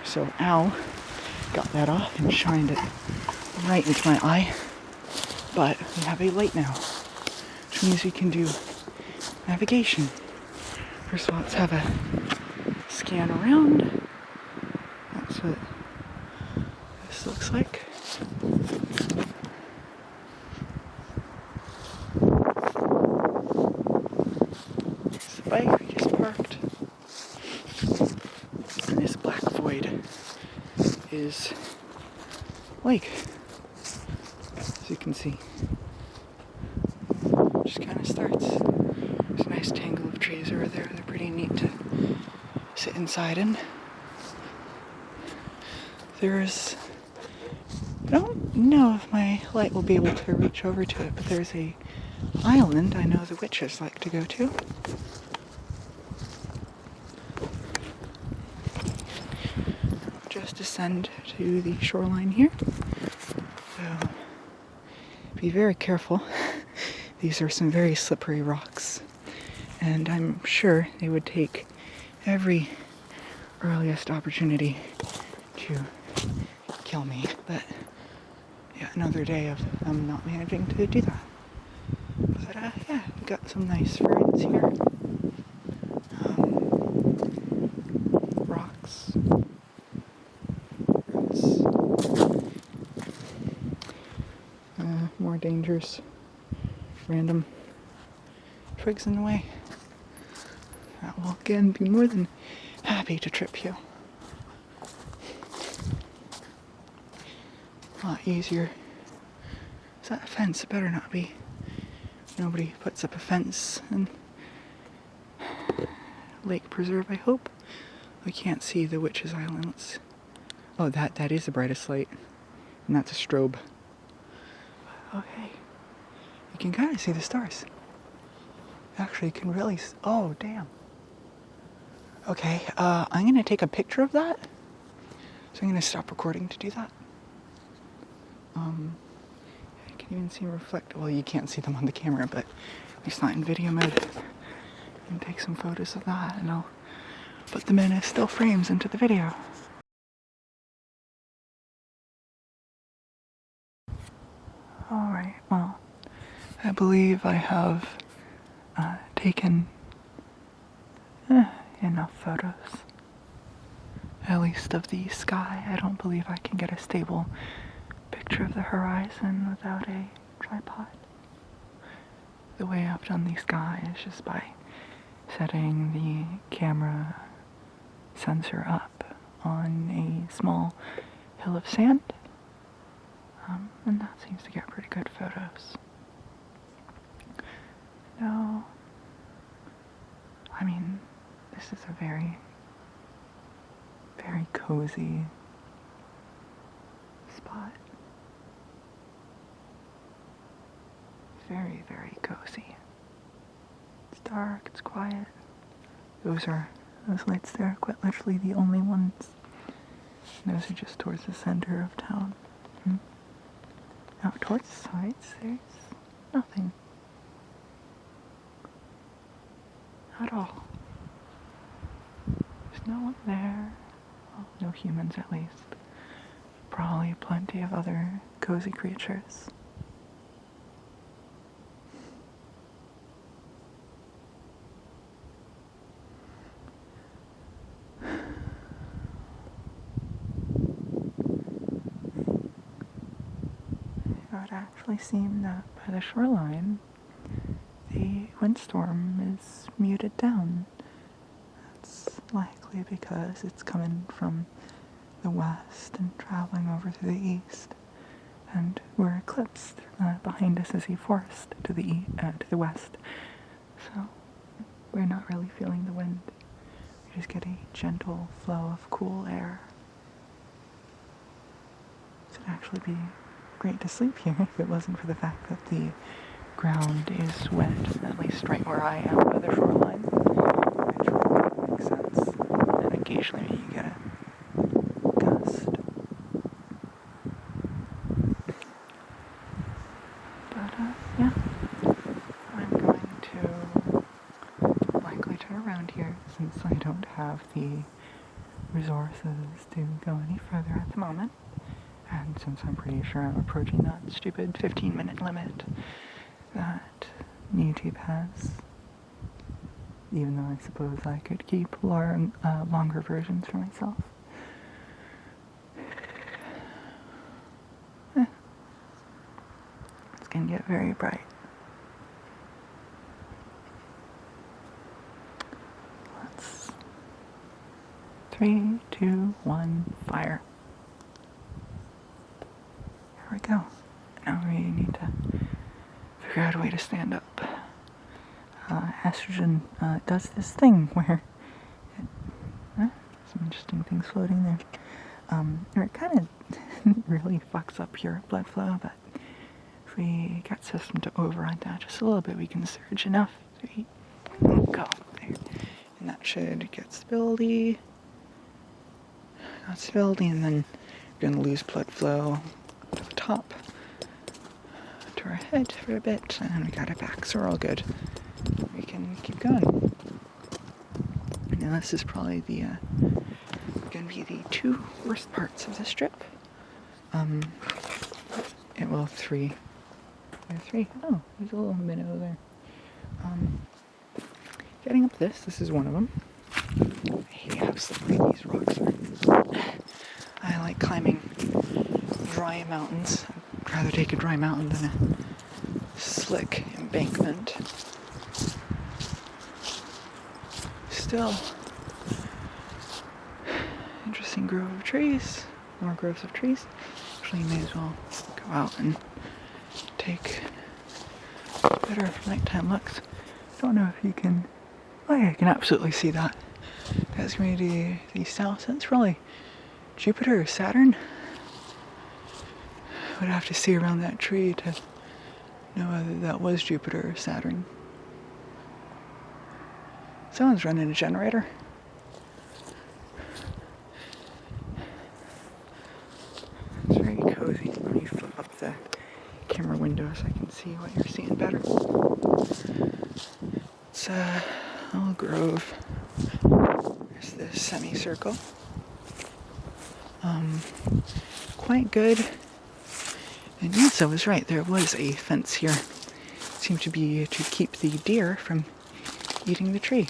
So Al got that off and shined it right into my eye. But we have a light now, which means we can do navigation. First of all, let's have a scan around. That's what this looks like. There's the bike we just parked. And this black void is lake, as you can see. Just kind of starts. There's a nice tangle of trees over there. They're pretty neat to sit inside in. There's, I don't know if my light will be able to reach over to it, but there's a island I know the witches like to go to. Just descend to the shoreline here. So be very careful. These are some very slippery rocks, and I'm sure they would take every earliest opportunity to kill me, but yeah, another day of them not managing to do that. But yeah, we got some nice ferns here. Rocks. Roots. More dangers. Random twigs in the way. That will again be more than happy to trip you. A lot easier. Is that a fence? It better not be. Nobody puts up a fence in Lake Preserve, I hope. We can't see the Witches Island. Oh, that is the brightest light. And that's a strobe. Okay. You can kind of see the stars. Actually, you can really... Oh, damn. Okay, I'm going to take a picture of that. So I'm going to stop recording to do that. I can even see them reflect. Well, you can't see them on the camera, but it's not in video mode. I can take some photos of that, and I'll put them in as still frames into the video. Alright, well, I believe I have taken enough photos. At least of the sky. I don't believe I can get a stable picture of the horizon without a tripod. The way I've done the sky is just by setting the camera sensor up on a small hill of sand. And that seems to get pretty good photos. No, I mean, this is a very, very cozy spot. Very, very cozy. It's dark, it's quiet. Those lights there are quite literally the only ones. Those are just towards the center of town. Out towards the sides, there's nothing. At all. There's no one there. Well, no humans at least. Probably plenty of other cozy creatures. It would actually seem that by the shoreline, the windstorm is muted down. That's likely because it's coming from the west and traveling over to the east, and we're eclipsed. Behind us is a forest to the west, so we're not really feeling the wind. We just get a gentle flow of cool air. It would actually be great to sleep here if it wasn't for the fact that the ground is wet, at least right where I am by the shoreline, which makes sense. And occasionally you get a gust. But yeah, I'm going to likely turn around here since I don't have the resources to go any further at the moment. And since I'm pretty sure I'm approaching that stupid 15-minute limit that YouTube has, even though I suppose I could keep longer versions for myself. It's gonna get very bright. Let's 3, 2, 1, fire. There we go. Now we need to figure out a way to stand up. Estrogen does this thing where some interesting things floating there. Or it kind of really fucks up your blood flow, but if we get system to override that just a little bit, we can surge enough. 3, go. There. And that should get stability. Got stability, and then we're going to lose blood flow to the top, to our head for a bit, and we got it back, so we're all good. We can keep going. Now this is probably the going to be the 2 worst parts of this trip. Well, 3. There are 3. Oh, there's a little minnow there. Getting up this is one of them. I hate how slippery these rocks are. I like climbing dry mountains. I'd rather take a dry mountain than a slick embankment. Still, interesting grove of trees. More groves of trees. Actually, you may as well go out and take better nighttime looks. Don't know if you can. Oh yeah, you can absolutely see that. That's going to be the south. That's probably Jupiter or Saturn. Would have to see around that tree to know whether that was Jupiter or Saturn. Someone's running a generator. It's very cozy. Let me flip up the camera window so I can see what you're seeing better. It's a little grove. There's this semicircle. Quite good. And yes, I was right. There was a fence here. It seemed to be to keep the deer from eating the tree.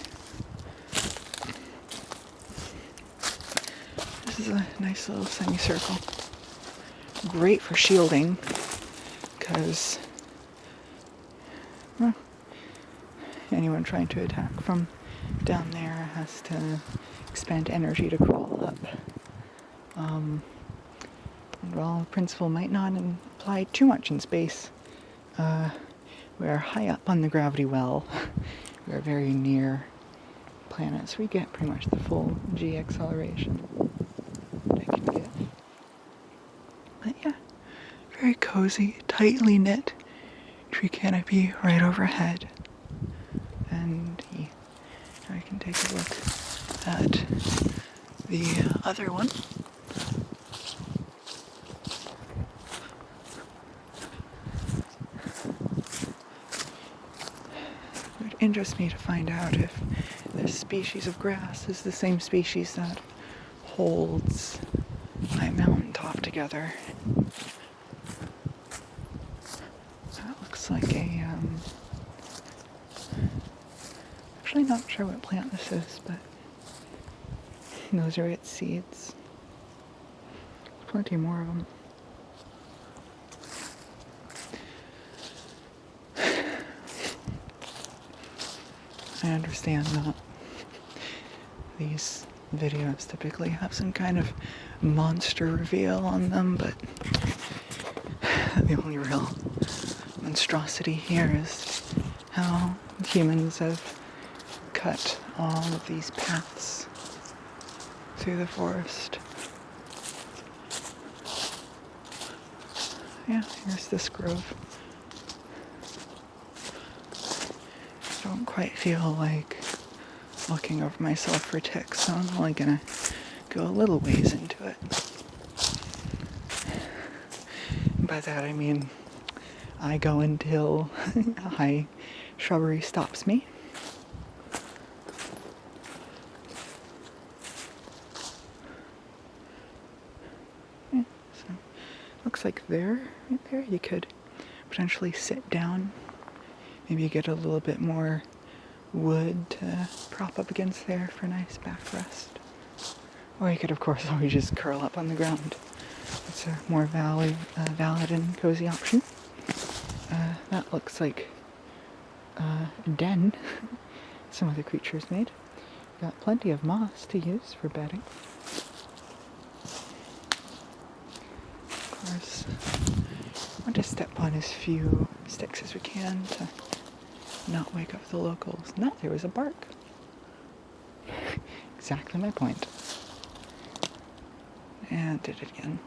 This is a nice little semicircle. Great for shielding, because anyone trying to attack from down there has to expend energy to crawl up. And while the principle might not imply too much in space, we're high up on the gravity well. We're very near planets. We get pretty much the full G acceleration I can get. But yeah, very cozy, tightly knit tree canopy right overhead. And I can take a look at the other one. It would interest me to find out if this species of grass is the same species that holds my mountaintop together. That looks like a, actually not sure what plant this is, but those are its seeds. There's plenty more of them. I understand that these videos typically have some kind of monster reveal on them, but the only real monstrosity here is how humans have cut all of these paths through the forest. Yeah, here's this grove. I don't quite feel like looking over myself for ticks, so I'm only gonna go a little ways into it. By that I mean I go until high shrubbery stops me. So, looks like right there, you could potentially sit down. Maybe you get a little bit more wood to prop up against there for a nice backrest. Or you could, of course, always just curl up on the ground. It's a more valid and cozy option. That looks like a den some other creatures made. Got plenty of moss to use for bedding. Of course, I want to step on as few sticks as we can to not wake up the locals. No, there was a bark. Exactly my point. And did it again.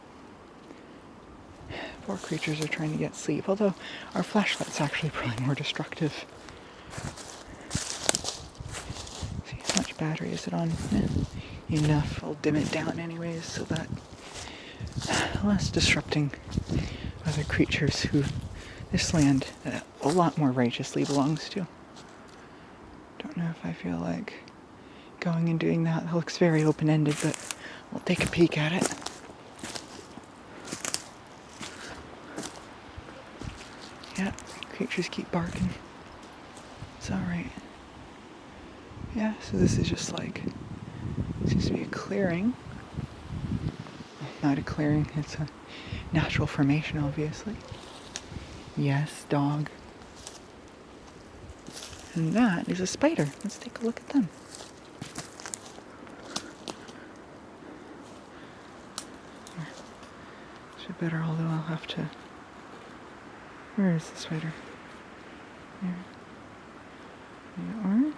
Poor creatures are trying to get sleep, although our flashlight's actually probably more destructive. See, how much battery is it on? Enough. I'll dim it down anyways so that less disrupting other creatures who this land a lot more righteously belongs to. Don't know if I feel like going and doing that. It looks very open-ended, but we'll take a peek at it. Yeah, creatures keep barking. It's alright. Yeah, so this is just like, seems to be a clearing. Not a clearing, it's a natural formation, obviously. Yes, dog. And that is a spider. Let's take a look at them. Should better, although I'll have to... Where is the spider? There. There you are.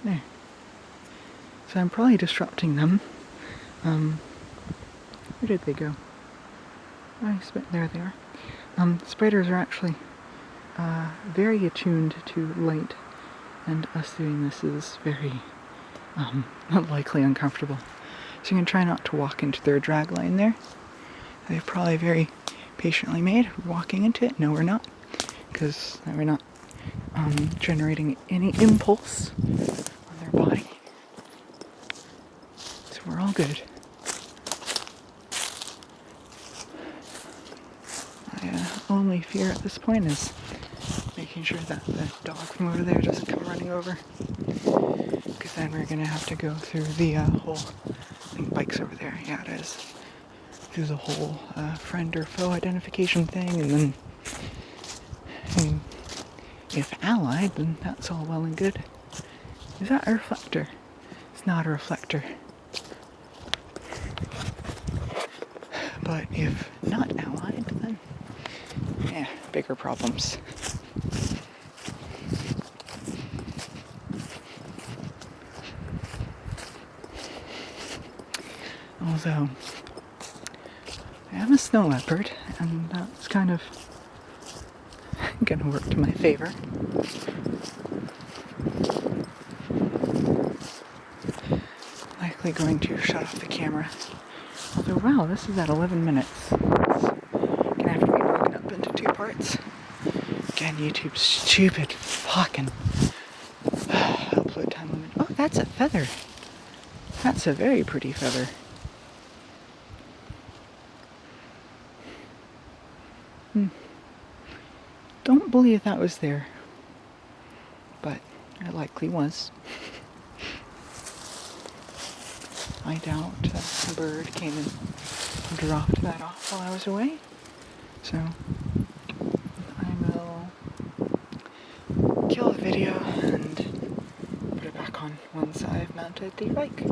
There. So I'm probably disrupting them. Where did they go? There they are. Spiders are actually very attuned to light, and us doing this is very likely uncomfortable. So I'm going to try not to walk into their drag line there. They've probably very patiently made. We're walking into it. No, we're not, because we're not generating any impulse on their body. So we're all good. My only fear at this point is making sure that the dog from over there doesn't come running over, because then we're going to have to go through the whole, I think bike's over there, yeah it is, through the whole friend or foe identification thing, and then if allied, then that's all well and good. Is that a reflector? It's not a reflector. But if not allied, then bigger problems. Although, I am a snow leopard, and that's kind of gonna work to my favor. Likely going to shut off the camera. Although, wow, this is at 11 minutes. It's gonna have to be broken up into 2 parts. Again, YouTube's stupid fucking upload time limit. Oh, that's a feather. That's a very pretty feather. Don't believe that was there, but it likely was. I doubt a bird came and dropped that off while I was away, so I will kill the video and put it back on once I've mounted the bike.